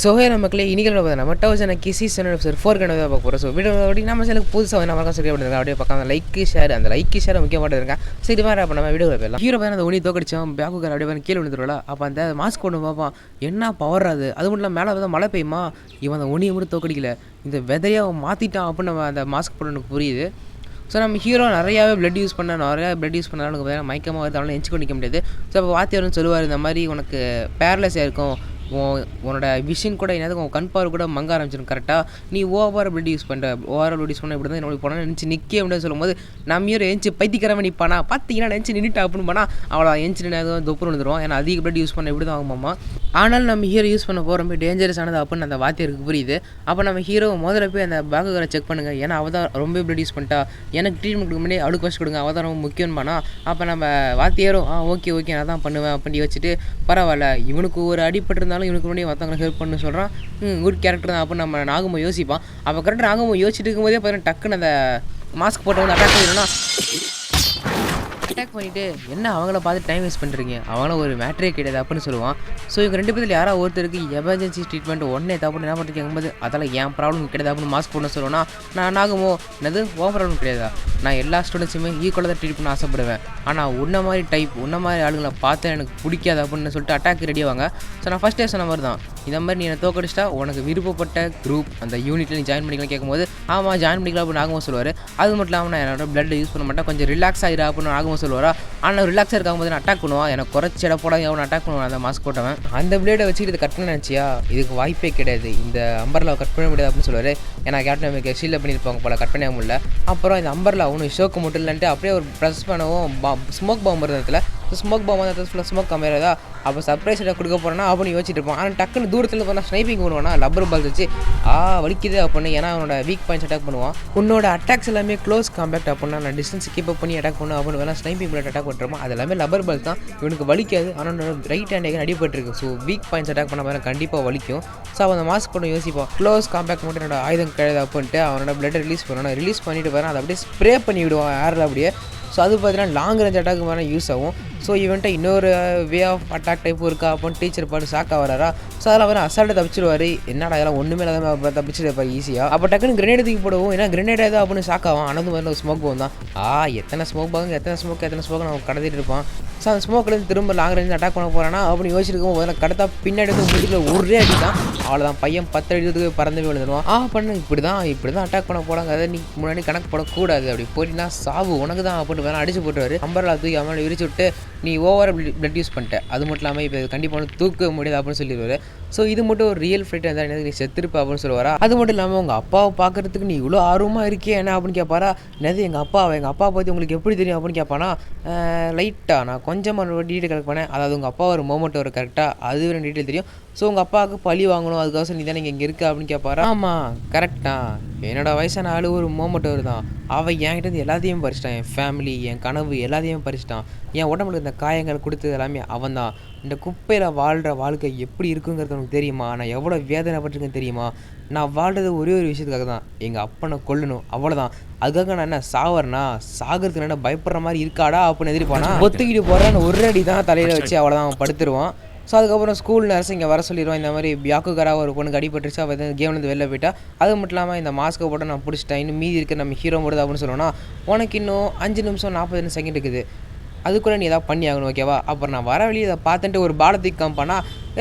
Hello மக்களே, இன்னைக்கு நம்ம டவுசனுக்கு சீசன் 4 கண்டதை பார்க்க போகிறோம். ஸோ வீடியோ அப்படி நம்ம சேனலுக்கு புதுசாக நம்ம சரி பண்ணுறாங்க. அப்படியே பார்க்க லைக் ஷேர், அந்த லைக் ஷேர் முக்கியமானது இருக்கேன். சரி, இது மாதிரி அப்போ நம்ம வீடியோவில் போயிடலாம். ஹீரோ பையன் அந்த ஒனி தோக்கடிச்சோம், பேக்குக்கார அப்படியே கீழே விழுந்துருவா. அப்போ அந்த மாஸ்க் ஒன்று பார்ப்பான், என்ன பவர் அது. அது மட்டும் இல்லாமல் மேலே வந்து மழை பெய்யுமா, இவன் அந்த ஒனியை மட்டும் தோக்கடிக்கல, இந்த விதையை அவன் மாற்றிட்டான் அப்படின்னு நம்ம அந்த மாஸ்க் போட எனக்கு புரியுது. ஸோ நம்ம ஹீரோ நிறையாவே பிளட் யூஸ் பண்ணாலும் பார்த்தீங்கன்னா மயக்கமாக வருது, அவனால் எஞ்சி நிற்க முடியாது. ஸோ அப்போ வாத்தியார்னு சொல்லுவார், இந்த மாதிரி உனக்கு பேரலைஸாக இருக்கும், உன்னோட விஷன் கூட என்னது உன் கண் பார்வை கூட மங்க ஆரம்பிச்சிடும். கரெக்டாக நீ ஓவர் பிளட் யூஸ் பண்ணுற, யூஸ் பண்ண இப்படி தான் என்னோட போனால் நினச்சி நிற்க முடியாது சொல்லும்போது நம்ம ஹீரோ எஞ்சி பைத்திக்கிறவன் நிற்பானா, பார்த்தீங்கன்னா நினச்சி நின்றுட்டு அப்படின்னு பண்ணால் அவ்வளோ எஞ்சி நின்று தொப்பு வந்துடுவோம். ஏன்னா அதிக பிளட் யூஸ் பண்ண இப்படி தான் ஆகுமாம்மா. ஆனால் நம்ம ஹீரோ யூஸ் பண்ண போகிறப்ப டேஞ்சரஸ் ஆனது அப்படின்னு அந்த வாத்தியாருக்கு புரியுது. அப்போ நம்ம ஹீரோ முதல்ல போய் அந்த பேக்குக்காரை செக் பண்ணுங்கள், ஏன்னா அவள் தான் ரொம்ப பிளட் யூஸ் பண்ணிட்டா, எனக்கு ட்ரீட்மெண்ட் கொடுக்க முன்னாடி அவளுக்கு வச்சு கொடுங்க, அவள் தான் ரொம்ப முக்கியம் பண்ணா. அப்போ நம்ம வாத்தியாரும் ஓகே நான் தான் பண்ணுவேன் அப்படின்னு வச்சுட்டு, பரவாயில்ல இவனுக்கு ஒரு அடிப்பட்டிருந்தாலும் இவனுக்கு முன்னாடி மற்றவங்களுக்கு ஹெல்ப் பண்ணு சொல்கிறான், குட் கேரக்டர் தான் அப்படின்னு நம்ம நாகமோ யோசிப்பான். அப்போ கரெக்டாக நாகமோ யோசிச்சுட்டு இருக்கும்போதே பார்த்தீங்கன்னா டக்குன்னு அந்த மாஸ்க் போட்ட வந்து அட்டாக் பண்ணிடும்னா அட்டாக் பண்ணிவிட்டு, என்ன அவங்கள பார்த்து டைம் வேஸ்ட் பண்ணுறீங்க, அவங்கள ஒரு மேட்ரே கிடையாது அப்படின்னு சொல்லுவான். ஸோ இவங்க ரெண்டு பேரில் யாராவது ஒருத்தருக்கு எமர்ஜென்சி ட்ரீட்மெண்ட் ஒன்றே தப்பு என்ன பண்ணுறது கேட்கும்போது, அதெல்லாம் என் ப்ராப்ளம் கிடையாது அப்படின்னு மாஸ்க் போட சொல்லுவோன்னா, நான் நாகுமோ என்னது ஓ ப்ராப்ளம் கிடையாதா, நான் எல்லா ஸ்டூடெண்ட்ஸுமே ஈக்குவலாக தான் ட்ரீட் பண்ண ஆசைப்படுவேன், ஆனால் உன்ன மாதிரி டைப் உன்ன மாதிரி ஆளுங்களை பார்த்தா எனக்கு பிடிக்காது அப்படின்னு சொல்லிட்டு அட்டாக் ரெடி ஆவாங்க. ஸோ நான் ஃபஸ்ட்டே சொன்ன மாதிரி தான், இந்த மாதிரி நீ என்னை தோக்கடிச்சிட்டா உனக்கு விருப்பப்பட்ட குரூப் அந்த யூனிட்டில் நீ ஜாயின் பண்ணிக்கலாம் கேட்கும்போது, ஆமாம் ஜாயின் பண்ணிக்கலாம் அப்படின்னு நாகமோ சொல்லுவார். அது மட்டும் இல்லாமல் நான் என்னோட பிளட் யூஸ் பண்ண மாட்டேன், கொஞ்சம் ரிலாக்ஸ் ஆகிடா அப்படின்னு நாகமோ சொல்லுவாரா. ஆனால் ரிலாக்ஸாக இருக்கும்போது நான் அட்டாக் பண்ணுவான், எனக்கு குறைச்சி இட போட எவ்வளோ அட்டாக் பண்ணுவான் அந்த மாஸ்க் போட்டவன். அந்த பிளேடை வச்சுட்டு இதை கட் பண்ண நினச்சியா, இதுக்கு வாய்ப்பே கிடையாது, இந்த அம்பர்லா கட் பண்ண முடியாது அப்படின்னு சொல்லுவார். ஏன்னா கேப்டன் அமெரிக்கா ஷீல்டில் பண்ணியிருப்பாங்க போல, கட் பண்ண முடியல. அப்புறம் இந்த அம்பர்லா ஒன்று ஷோக்கு மட்டும் இல்லைன்ட்டு அப்படியே ஒரு ப்ரெஸ் பண்ணவும் ஸ்மோக் பாம்பு இருந்ததுல ஸ்மோக் பாம்பு வந்து ஃபுல்லாக ஸ்மோக் கம்மியாதா. அப்போ சர்ப்ரைஸ் கொடுக்க போகிறேன்னா அப்படின்னு யோசிச்சுட்டு இருப்பான். ஆனால் டக்குன்னு தூரத்தில் போனால் ஸ்னைப்பிங் பண்ணுவானா, லப்பர் பால் வச்சு வலிக்குது அப்படின்னு, ஏன்னா அவனோட வீக் பாயிண்ட்ஸ் அட்டாக் பண்ணுவான். உன்னோட அட்டாக்ஸ் எல்லாமே க்ளோஸ் காம்பேக்ட் அப்படின்னா நான் டிஸ்டன்ஸ் கீப் அப் பண்ணி அட்டாக் பண்ணுவேன் அப்படின்னு வேணா ஸ்னைப்பிங் பண்ணி அட்டாக் பண்ணுறோம். அது எல்லாமே லப்பர் பால் தான், இவனுக்கு வலிக்காது. ஆனால் ரைட் ஹேண்ட் அடிபட்டுருக்கு. ஸோ வீக் பாயிண்ட்ஸ் அட்டாக் பண்ண மாதிரி கண்டிப்பாக வலிக்கும். ஸோ அவன் அந்த மாஸ்க் பண்ண யோசிப்பான், க்ளோஸ் காம்பேக்ட் மட்டும் என்னோட ஆயுதம் கிடையாது அப்படின்ட்டு அவனோட பிளட்டை ரிலீஸ் பண்ணுவான். ரிலீஸ் பண்ணிட்டு வரேன், அதை அப்படியே ஸ்ப்ரே பண்ணி விடுவான் ஏரில் அப்படியே. ஸோ அது பார்த்தீங்கன்னா லாங் ரேஞ்ச் அட்டாக் மாதிரி யூஸ் ஆகும். ஸோ இவன்ட்ட இன்னொரு வே ஆஃப் அட்டாக் டைப்பும் இருக்கா அப்படின்னு டீச்சர் பாட்டு ஷாக்காக வராரா. ஸோ அதில் அவர் அசால்ட்டை தப்பிச்சிடுவார். என்னடா இதெல்லாம் ஒன்றுமே இல்லாத தப்பிச்சிருப்பார் ஈஸியாக. அப்போ டக்குன்னு கிரனேட் தூக்கி போடுவோம், ஏன்னா கிரனேட் ஏதோ அப்படின்னு ஷாக்காகும். ஆனால் மாதிரி ஸ்மோக் போகும் தான், எத்தனை ஸ்மோக் நம்ம கடத்திட்டு இருப்பான். ஸோ அந்த ஸ்மோக்லேருந்து திரும்ப லாங் ரேஞ்ச் அட்டாக் பண்ண போகிறானா அப்படின்னு யோசிச்சிருக்கோம். முதல்ல கடத்தா பின்னாடி வந்து முடிக்கல ஒரே அடி தான், அவ்வளோதான் பையன் 10 அடிக்கு பறந்து விழுந்துடுவான். பண்ணு இப்படி தான் அட்டாக் பண்ண போகிறாங்க, அதை நீ முன்னாடி கணக்கு போடக்கூடாது, அப்படி போட்டினா சாவு உனக்கு தான் அப்படின்னு வேணா அடிச்சு போட்டுருவாரு. அம்பர்லா தூக்கி அவனை விரிச்சு விட்டு, நீ ஓவர் பிளட் யூஸ் பண்ணிட்ட, அது மட்டும் இல்லாமல் இப்போ கண்டிப்பாக தூக்க முடியாது அப்படின்னு சொல்லிடுவார். ஸோ இது மட்டும் ஒரு ரியல் ஃப்ரைட் இருந்தால் எனக்கு நீ செத்துருப்ப அப்படின்னு சொல்லுவாரா. அது மட்டும் இல்லாமல் உங்கள் அப்பாவை பார்க்குறதுக்கு நீ இவ்வளோ ஆர்வமாக இருக்கியே என்ன அப்படின்னு கேட்பாரா. என்னது எங்கள் அப்பா பற்றி உங்களுக்கு எப்படி தெரியும் அப்படின்னு கேட்பானா. லைட்டாக நான் கொஞ்சமாக டீட்டெயில் கலெக்ட் பண்ணேன், அதாவது உங்கள் அப்பா ஒரு மோமெண்ட் ஒரு கரெக்டாக அது ஒரு டீட்டெயில் தெரியும். ஸோ உங்கள் அப்பாவுக்கு பழி வாங்கணும், அதுக்காக நீ தானே இங்கே இருக்க அப்படின்னு கேட்பாரா. ஆமாம் கரெக்டா, என்னோடய வயசான ஆள் ஒரு மோமெண்ட் வருதான், அவன் என்கிட்ட எல்லாத்தையும் பறிச்சிட்டான், என் ஃபேமிலி என் கனவு எல்லாத்தையும் பறிச்சிட்டான், என் உடம்புல இந்த காயங்கள் கொடுத்தது எல்லாமே அவன் தான். இந்த குப்பையில் வாழ்கிற வாழ்க்கை எப்படி இருக்குங்கிறது உனக்கு தெரியுமா, நான் எவ்வளோ வேதனைப்பட்டிருக்கேன்னு தெரியுமா, நான் வாழ்கிறது ஒரே ஒரு விஷயத்துக்காக தான், எங்கள் அப்பனை கொல்லணும் அவ்வளோதான், அதுக்காக நான் என்ன சாவறேன்னா, சாகிறதுக்கு என்ன பயப்படுற மாதிரி இருக்காடா அப்படின்னு எதிர்ப்பானா. ஒத்துக்கிட்டு போகிறேன்னு ஒரு அடி தான் தலையில் வச்சு அவ்வளோதான் அவன் படுத்துருவான். ஸோ அதுக்கப்புறம் ஸ்கூல் நர்ஸ் இங்கே வர சொல்லிடுவான், இந்த மாதிரி பியாக்குக்காராக ஒரு பொண்ணுக்கு அடிபட்டுருச்சு, அவள் கேம்லேருந்து வெளில போயிட்டா. அது மட்டும் இல்லாமல் இந்த மாஸ்க்கை போட்டு நான் பிடிச்சிட்டேன், இன்னும் மீதி இருக்க நம்ம ஹீரோ முடியாது அப்படின்னு சொல்லணும்னா, உனக்கு இன்னும் 5 நிமிஷம் 40 செகண்ட் இருக்குது, அதுக்குள்ளே நீ எதாவது பண்ணி ஆகணும் ஓகேவா. அப்புறம் நான் வர வழியை இதை பார்த்துட்டு ஒரு பாலை தூக்கி காமிப்பானா,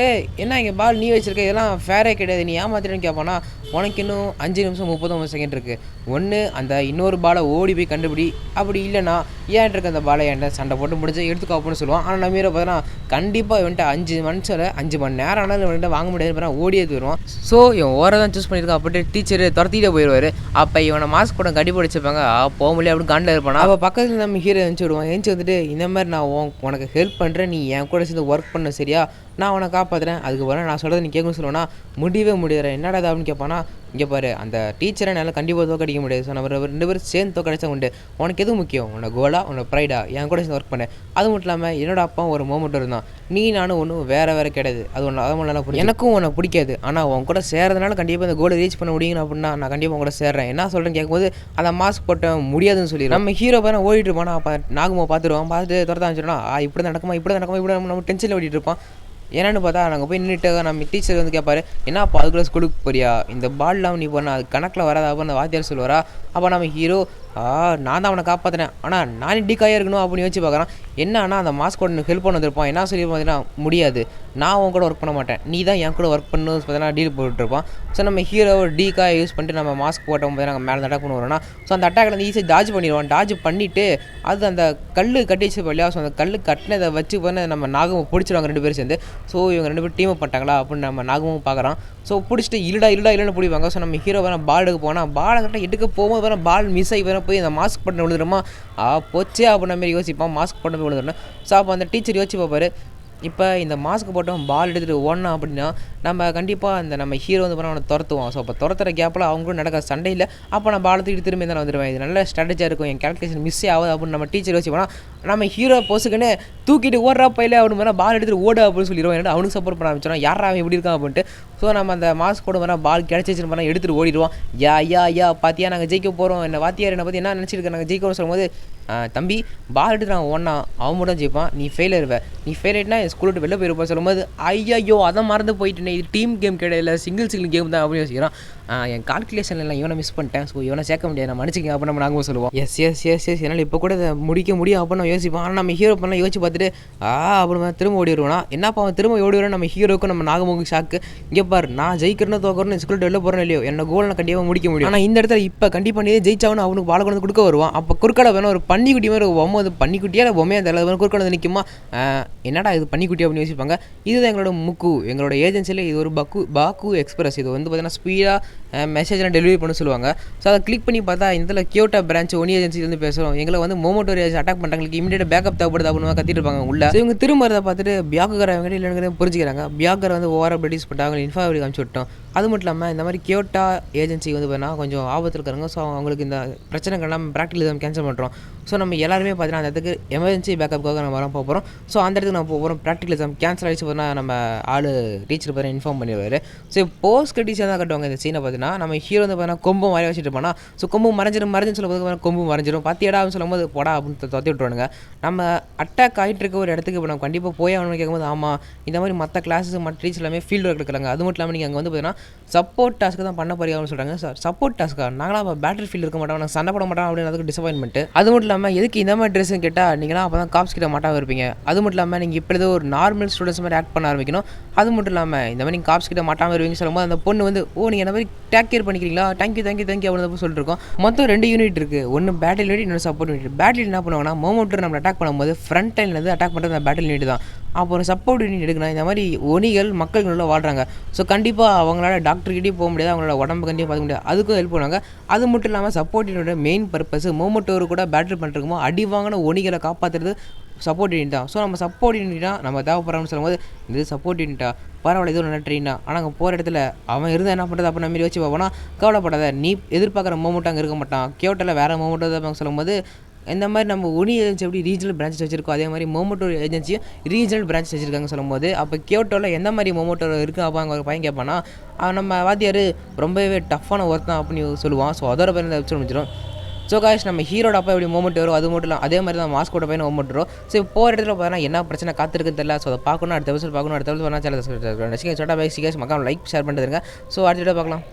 என்ன இங்கே பால் நீ வச்சிருக்க, இதெல்லாம் ஃபேரே கிடையாது, நீ ஏமாத்திரன்னு கேட்பானா. உனக்கு இன்னும் 5 நிமிஷம் 39 செகண்ட் இருக்குது, ஒன்று அந்த இன்னொரு பாலை ஓடி போய் கண்டுபிடி, அப்படி இல்லைனா ஏன் இருக்க அந்த பாலை என்கிட்ட சண்டை போட்டு முடிஞ்சு எடுத்துக்கோ அப்படின்னு சொல்லுவான். ஆனால் நம்ம பார்த்தீங்கன்னா கண்டிப்பாக இவன்ட்டு 5 மணி நேரம் ஆனாலும் இவன்கிட்ட வாங்க முடியாது, ஓடியே வருவான். ஸோ இவன் ஓரை தான் சூஸ் பண்ணியிருக்கான் அப்படின்ட்டு டீச்சர் துரத்திட்டே போயிடுவார். அப்போ இவனை மாஸ்க் போட கடி பிடிச்சிருப்பாங்க, போக முடியாது அப்படின்னு கண்டில் இருப்பான். அப்போ பக்கத்தில் நம்ம ஹீரோ எழுந்து விடுவான். எழுந்து வந்துட்டு, இந்த மாதிரி நான் உனக்கு ஹெல்ப் பண்ணுறேன், நீ என் கூட சேர்ந்து ஒர்க் பண்ண சரியா, நான் உன்னை காப்பாற்றுறேன், அதுக்கு பிறகு நான் சொல்கிறது நீ கேட்கணும்னு சொல்லுவேன்னா, முடியவே முடியாது, என்னடா அப்படின்னு கேட்பானா. இங்கே பாரு, அந்த டீச்சரை என்னால் கண்டிப்பாக தோக்கடிக்க முடியாது, ஸோ நம்ம 2 பேரும் சேர்ந்து தோக்கடிச்சா உண்டு, உனக்கு எதுவும் முக்கியம், உன்னோட கோலா உன்னோட ப்ரைடா, என் கூட சேர்ந்து ஒர்க் பண்ணேன். அது மட்டும் இல்லாமல் என்னோட அப்பா ஒரு மோமெண்ட் இருந்தான், நீ நானும் ஒன்றும் வேறு கிடையாது, அது ஒன்று அதை நல்லா புரியும், எனக்கும் உனக்கு பிடிக்காது, ஆனால் உன் கூட சேர்றதுனால கண்டிப்பாக அந்த கோலை ரீச் பண்ண முடியும் அப்படின்னா நான் கண்டிப்பாக உன் கூட சேர்றேன், என்ன சொல்கிறேன்னு கேட்கும்போது அந்த மாஸ்க் போட்ட முடியாதுன்னு சொல்லி நம்ம ஹீரோ பாரு ஓடிட்டு இருப்பானா. அப்போ நாகமோ பார்த்துருவான், பார்த்துட்டு துரத்த ஆரம்பிச்சிடுவான். இப்படி நடக்குமா இப்படி நம்ம டென்ஷனில் ஓடிட்டு இருப்பான். என்னென்னு பார்த்தா நாங்கள் போய் நின்றுட்டு நம்ம டீச்சர் வந்து கேட்பாரு, என்னப்பா அதுக்குள்ளே ஸ்கூலுக்கு போறியா, இந்த பால்லாம் நீ பண்ண அது கணக்கில் வராது அப்போ அந்த வாத்தியார் சொல்லுவாரா. அப்போ நம்ம ஹீரோ நான் தான் அவனை காப்பாற்றினேன், ஆனால் நான் டிக்காயாக இருக்கணும் அப்படின்னு யோசிச்சு பார்க்குறான். என்னன்னா அந்த மாஸ்க் கூட ஹெல்ப் பண்ண வந்திருப்பான். என்ன சொல்லி பார்த்தீங்கன்னா, முடியாது, நான் உன் கூட ஒர்க் பண்ண மாட்டேன், நீ தான் என் கூட ஒர்க் பண்ணணும் பார்த்தீங்கன்னா டீல் போட்டுருப்பான். ஸோ நம்ம ஹீரோ டிக்காக யூஸ் பண்ணிட்டு நம்ம மாஸ்க் போட்டோம் பார்த்தீங்கன்னா நாங்கள் மேலே அட்டாக் பண்ண வரோம்னா, ஸோ அந்த அட்டாக்ல வந்து ஈஸியாக டாஜ் பண்ணிடுவான். டாஜ் பண்ணிவிட்டு அது அந்த கல் கட்டி வச்சு இல்லையா, ஸோ அந்த கல் கட்டினதை வச்சு பண்ண நம்ம நாகமும் பிடிச்சிடுவாங்க 2 பேரும் சேர்ந்து. ஸோ இவங்க 2 பேரும் டீம் அப் பண்ணிட்டாங்களா அப்படின்னு நம்ம நாகமும் பார்க்குறான். ஸோ பிடிச்சிட்டு இல்லைன்னு பிடிப்பாங்க. ஸோ நம்ம ஹீரோ வேறு பால் எடுக்க போனால் பாலை கரெக்டாக எடுக்க போகும்போது வேறு பால் மிஸ் ஆகி வேறு போய் அந்த மாஸ்க் பண்ண விழுதுறோமா, போச்சே அப்படின்ற மாதிரி யோசிப்பான். மாஸ்க் பண்ண போய் விழுதுறோம். ஸோ அப்போ அந்த டீச்சர் யோசிச்சு பார்ப்பாரு, இப்போ இந்த மாஸ்க் போட்டோம் பால் எடுத்துகிட்டு ஓடணும் அப்படின்னா நம்ம கண்டிப்பாக அந்த நம்ம ஹீரோ வந்து பண்ண அவனை துரத்துவோம். ஸோ அப்போ துரத்துற கேப்பில் அவங்களும் நடக்கிற சண்டையில் அப்போ நான் பால் தூக்கிட்டு திரும்பி தான் வந்துடுவேன். இது நல்ல ஸ்ட்ராட்டஜியாக இருக்கும், என் கேல்குலேஷன் மிஸ்ஸே ஆகுது அப்படின்னு நம்ம டீச்சர் யோசிச்சு போனால் நம்ம ஹீரோ போஸுக்குன்னு தூக்கிட்டு ஓடுறா பையில அப்படின்னு பால் எடுத்துகிட்டு ஓட அப்படின்னு சொல்லிடுவோம். ஏன்னா அவனுக்கு சப்போர்ட் பண்ண ஆரம்பிச்சிடும், யாரா அவன் எப்படி இருக்கான் அப்படின்ட்டு. ஸோ நம்ம அந்த மாஸ்க் போட வர பால் கிடச்சிச்சு பண்ணால் எடுத்துகிட்டு ஓடிடுவோம். யா பார்த்தியா நாங்கள் ஜெயிக்க போகிறோம், என்ன வாத்தியார் என்னை பற்றி என்ன நினச்சிருக்கேன் நாங்கள் ஜெயிக்கணும்னு சொல்லும்போது, தம்பி பால் எடுத்து நான் ஒன்றா அவன் மட்டும் ஜெயிப்பான், நீ ஃபெயில் ஆயிடுவேன், நீ ஃபெயில் ஆகிட்டுனா என் ஸ்கூல் விட்டு வெளில போயிருப்பா சொல்லும்போது, ஐயோ அதை மறந்து போயிட்டுனே, இது டீம் கேம் கிடையாது சிங்கிள் கேம் தான் அப்படின்னு யோசிக்கிறான். என் கால்குலேஷன்லாம் இவனை மிஸ் பண்ணிட்டேன், ஸோ இவனை சேர்க்க முடியாது, நான் மன்னிச்சிங்க அப்படின்னு நம்ம நாங்கள் சொல்லுவோம். எஸ் என்னால் இப்போ கூட இதை முடிக்க முடியும் அப்படின்னு யோசிப்பான். ஆனால் நம்ம ஹீரோ பண்ணலாம் யோசிச்சு பார்த்துட்டு அப்புறமா திரும்ப ஓடி வருவோம்னா, என்னப்பா அவன் திரும்ப ஓடி வருவோம். நம்ம ஹீரோக்கும் நம்ம நாகமுகம் ஷாக்கு, இங்கே பாரு நான் ஜெயிக்கிறேன்னு தோக்கறேன்னு ஸ்கூல் வெளில போகிறேன் இல்லையோ, என்ன கோல் நான் கண்டிப்பாக முடிக்க முடியும். ஆனால் இந்த இடத்துல இப்போ கண்டிப்பாக நீ ஜெயிச்சாவனு அவனுக்கு பால் கொண்டு கொடுக்க வருவான். அப்போ குறுக்கால வேணும் ஒரு பன்னிக்குட்டி மாதிரி பொம்மை, அது பன்னிக்குட்டியாக இல்லை பொம்மையாக தெரியல குறுக்கால வந்து நிற்குமா, என்னடா இது பன்னிக்குட்டி அப்படின்னு யோசிப்பாங்க. இதுதான் எங்களோட எங்களோட ஏஜென்சியில் இது ஒரு பாக்கு எக்ஸ்பிரஸ். இது வந்து பார்த்தீங்கன்னா ஸ்பீடாக மெசேஜ்லாம் டெலிவரி பண்ண சொல்லுவாங்க. ஸோ அதை கிளிக் பண்ணி பார்த்தா இதில் கியோட்டோ பிரான்ச் ஒனி ஏஜென்சிலேருந்து பேசுகிறோம், எங்களை வந்து மோமோட்டோ அட்டாக் பண்ணுறாங்களுக்கு இமீடியட் பேக்கப் தேவைப்படுது அப்படின்னு கத்திட்டு இருப்பாங்க உள்ள. இவங்க திரும்ப அதை பார்த்துட்டு பியாக்குக்காரவங்க இல்லைன்னு புரிஞ்சுக்கிறாங்க. பியாக்கரை வந்து ஓவராக பிரிட்டிஷ் பண்ணிட்டாங்க, இன்ஃபார்ம் காமிச்சு விட்டோம். அது மட்டும் இல்லாமல் இந்த மாதிரி கியோட்டோ ஏஜென்சி வந்து பார்த்தீங்கன்னா கொஞ்சம் ஆபத்தில் இருக்காங்க. ஸோ அவங்களுக்கு இந்த பிரச்சனைகள்லாம் ப்ராக்டிகல் கேன்சல் பண்ணுறோம். ஸோ நம்ம எல்லாருமே பார்த்தீங்கன்னா அந்த இடத்துக்கு எமர்ஜென்சி பேக்கப்புக்காக நம்ம வர போகிறோம். ஸோ அந்த இடத்துக்கு நம்ம போகிறோம். ப்ராக்டிகல் எக்ஸாம் கேன்சல் ஆகிடுச்சு பார்த்தீங்கன்னா நம்ம ஆள் டீச்சர் பார்த்தீங்கன்னா இன்ஃபார்ம் பண்ணிடுவார். ஸோ போஸ்ட் டீச்சர் தான் கட்டுவாங்க இந்த சீனை பார்த்தீங்கன்னா. நம்ம ஹீரோ வந்து பார்த்தீங்கன்னா கொம்பு மாதிரி வச்சுட்டு இருப்பானா, ஸோ கொம்பு மறைஞ்சிடும் சொல்லும்போது கொம்பு மறைஞ்சிடும், பார்த்தியடா அப்படின்னு சொல்லும்போது போடா அப்படின்னு தொத்தி விட்டுருவானுங்க. நம்ம அட்டாக் ஆகிட்டு இருக்க ஒரு இடத்துக்கு இப்போ நம்ம கண்டிப்பாக போய் அவனு கேட்கும்போது, ஆமாம் இந்த மாதிரி மற்ற கிளாஸஸ் மற்ற டீச்சர் எல்லாமே ஃபீல்டு ஒர்க் இருக்கிறாங்க, அது மட்டும் இல்லாமல் நீங்கள் அங்கே வந்து பார்த்தீங்கன்னா சப்போர்ட் டாஸ்க்கு தான் பண்ண போறீங்கன்னு சொல்கிறாங்க. சார் சப்போர்ட் டாஸ்க்கா, நாங்களாம் அப்போ பேட்டில் ஃபீல்டு இருக்க மாட்டோம், நாங்கள் சண்டை போட மாட்டோம் அப்படின்னு அதுக்கு டிசப்பாயின்மெண்ட். அது மட்டும் இல்லாமல் எதுக்கு இந்த மாதிரி ட்ரெஸ்ஸுன்னு கேட்டால் நீங்களாம் அப்போ தான் காப்ஸ் கிட்ட மாட்டாக இருப்பீங்க. அது மட்டும் இல்லாமல் நீங்கள் இப்போ ஏதோ ஒரு நார்மல் ஸ்டூடெண்ட்ஸ் மாதிரி ஆக்ட் பண்ண ஆரம்பிக்கணும். அது மட்டும் இல்லாமல் இந்த மாதிரி நீங்கள் காப்ஸ் கிட்ட மாட்டாமல் இருவீங்க சொல்லும்போது அந்த பொண்ணு வந்து நீங்கள் இந்த மாதிரி டேக் கேர் பண்ணிக்கிறீங்களா, தேங்க்யூ அப்படின்னு சொல்லிட்டு இருக்கோம். மொத்தம் 2 யூனிட் இருக்குது, ஒன்று பேட்டில் யூனிட், இன்னொரு சப்போர்ட் யூனிட். பேட்டில் என்ன பண்ணுவாங்கன்னா மோமோட்டர் நம்ம அட்டாக் பண்ணும்போது ஃப்ரண்ட் லைன்லேருந்து அட்டாக் பண்ணுறது அந்த பேட்டில் யூனிட் தான். அப்போ ஒரு சப்போர்ட் யூனிட் எடுக்கணும். இந்த மாதிரி ஒனிகள் மக்கள்கள வாழ்கிறாங்க. ஸோ கண்டிப்பாக அவங்களால டாக்டர்கிட்டே போக முடியாது, அவங்களோட உடம்பு கண்டிப்பாக பார்க்க முடியாது, அதுக்கும் ஹெல்ப் பண்ணுவாங்க. அது மட்டும் இல்லாமல் சப்போர்ட் யூனிட்டோட மெயின் பர்பஸ் மோமோட்டோரு கூட பேட்டில் பண்ணுறதுமோ அடி வாங்கின ஒனிகளை காப்பாற்றுறது சப்போர்ட் யூனிட் தான். ஸோ நம்ம சப்போர்ட் யூனிட் தான் நம்ம தேவைப்படுறோம்னு சொல்லும்போது, இது சப்போர்ட் யூனிட்டா பரவாயில்ல, இது ஒரு நல்ல ட்ரெயின் தான். ஆனால் அங்கே போகிற இடத்துல அவன் இருந்தால் என்ன பண்ணுறது அப்படின்னு நம்ம யோசிச்சு பார்ப்போம்னா, கவலைப்படாத, நீ எதிர்பார்க்குற மோமோட்டோ அங்கே இருக்க மாட்டான், கியோட்டோவில் வேறு மோமோட்டோ தான் சொல்லும்போது, இந்த மாதிரி நம்ம ஒனி ஏஜென்சி எப்படி ரீஜனல் பிரான்ச்சஸ் வச்சிருக்கோம், அதே மாதிரி மோமோட்டோ ஏஜென்சியும் ரீஜனல் பிரான்ச்சஸ் வச்சிருக்காங்க சொல்லும்போது, அப்போ கியோட்டோவில் எந்த மாதிரி மோமோட்டோ இருக்குது அப்போ அங்கே ஒரு பையன் கேட்பானா, நம்ம வாத்தியார் ரொம்பவே டஃப்பான ஒர்க் தான் அப்படின்னு சொல்லுவான். ஸோ அதோட பேர் வெப்சைட் முடிச்சிடும். ஸோ காய்ஸ் நம்ம ஹீரோட அப்போ எப்படி மூமெண்ட் வரும், அது மட்டும் இல்லை அதே மாதிரி தான் மாஸ்கோட பையன் மூமெண்ட் வரும். ஸோ போகிற இடத்துல பார்த்தீங்கன்னா என்ன பிரச்சனை காத்திருக்குன்னு தெரியல. ஸோ அதை பார்க்கணும், அடுத்த எபிசோட் பார்க்கணும், அடுத்த எபிசோட் பண்ணால் சேனல் மக்கள் லைக் ஷேர் பண்ணுறதுங்க. ஸோ அடுத்த வீடியோ பார்க்கலாம்.